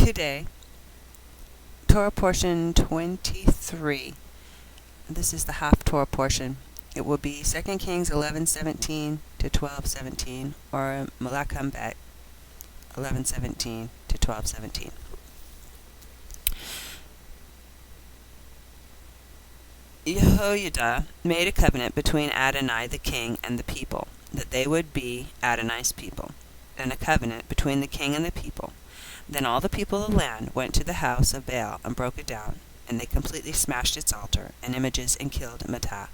Pekudei, Torah portion 23. This is the Haftorah portion. It will be 2 Kings 11:17 to 12:17, or Malachim Bet 11:17 to 12:17. Jehoiada made a covenant between Adonai the king and the people, that they would be Adonai's people, and a covenant between the king and the people. Then all the people of the land went to the house of Baal and broke it down, and they completely smashed its altar and images and killed Mattah,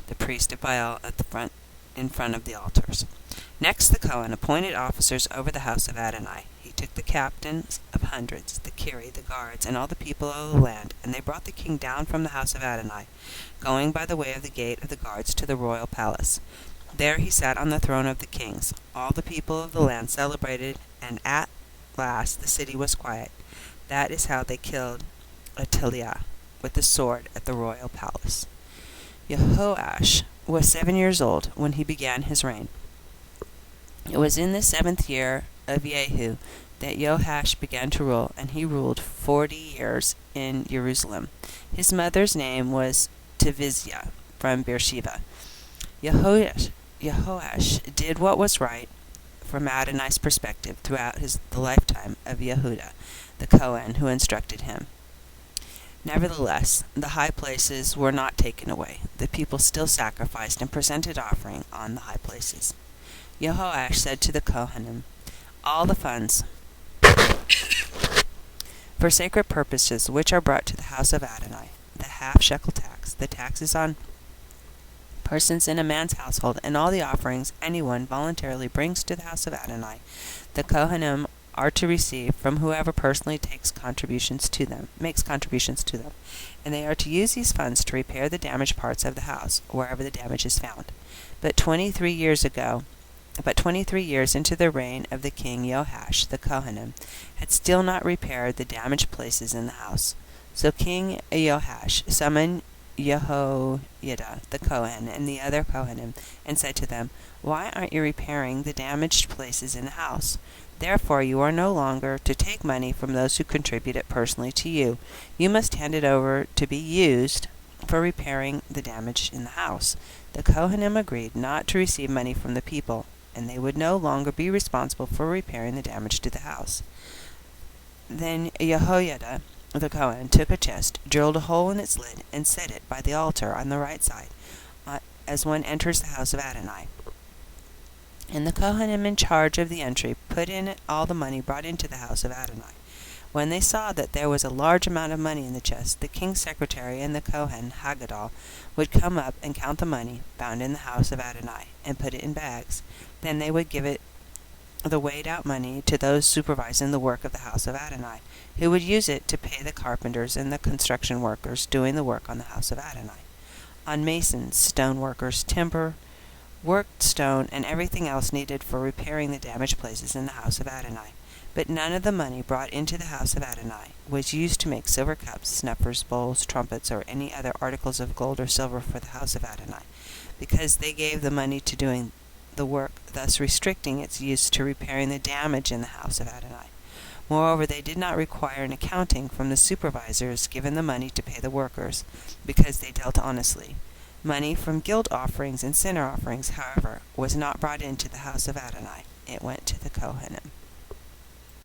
the priest of Baal, in front of the altars. Next the Kohen appointed officers over the house of Adonai. He took the captains of hundreds, the Kiri, the guards, and all the people of the land, and they brought the king down from the house of Adonai, going by the way of the gate of the guards to the royal palace. There he sat on the throne of the kings. All the people of the land celebrated, and at last the city was quiet. That is how they killed Athaliah with the sword at the royal palace. Jehoash was 7 years old when he began his reign. It was in the 7th year of Jehu that Jehoash began to rule, and he ruled 40 years in Jerusalem. His mother's name was Tivizia from Beersheba. Jehoash did what was right from Adonai's perspective throughout the lifetime of Yehuda, the Kohen, who instructed him. Nevertheless, the high places were not taken away. The people still sacrificed and presented offering on the high places. Jehoash said to the Kohanim, all the funds for sacred purposes which are brought to the house of Adonai, the half-shekel tax, the taxes on persons in a man's household, and all the offerings anyone voluntarily brings to the house of Adonai, the Kohanim are to receive from whoever personally makes contributions to them, and they are to use these funds to repair the damaged parts of the house, wherever the damage is found. But 23 years into the reign of the king Jehoash, the Kohanim had still not repaired the damaged places in the house. So King Jehoash summoned Jehoiada, the Kohen, and the other Kohanim, and said to them, why aren't you repairing the damaged places in the house? Therefore you are no longer to take money from those who contribute it personally to you. You must hand it over to be used for repairing the damage in the house. The Kohanim agreed not to receive money from the people, and they would no longer be responsible for repairing the damage to the house. Then Jehoiada, the Kohen, took a chest, drilled a hole in its lid, and set it by the altar on the right side, as one enters the house of Adonai. And the Kohanim in charge of the entry put in it all the money brought into the house of Adonai. When they saw that there was a large amount of money in the chest, the king's secretary and the Kohen Haggadol would come up and count the money found in the house of Adonai, and put it in bags. Then they would give it the weighed-out money to those supervising the work of the house of Adonai, who would use it to pay the carpenters and the construction workers doing the work on the house of Adonai, on masons, stone workers, timber, worked stone, and everything else needed for repairing the damaged places in the house of Adonai. But none of the money brought into the house of Adonai was used to make silver cups, snuffers, bowls, trumpets, or any other articles of gold or silver for the house of Adonai, because they gave the money to doing the work, thus restricting its use to repairing the damage in the house of Adonai. Moreover, they did not require an accounting from the supervisors given the money to pay the workers, because they dealt honestly. Money from guilt offerings and sinner offerings, however, was not brought into the house of Adonai. It went to the Kohanim.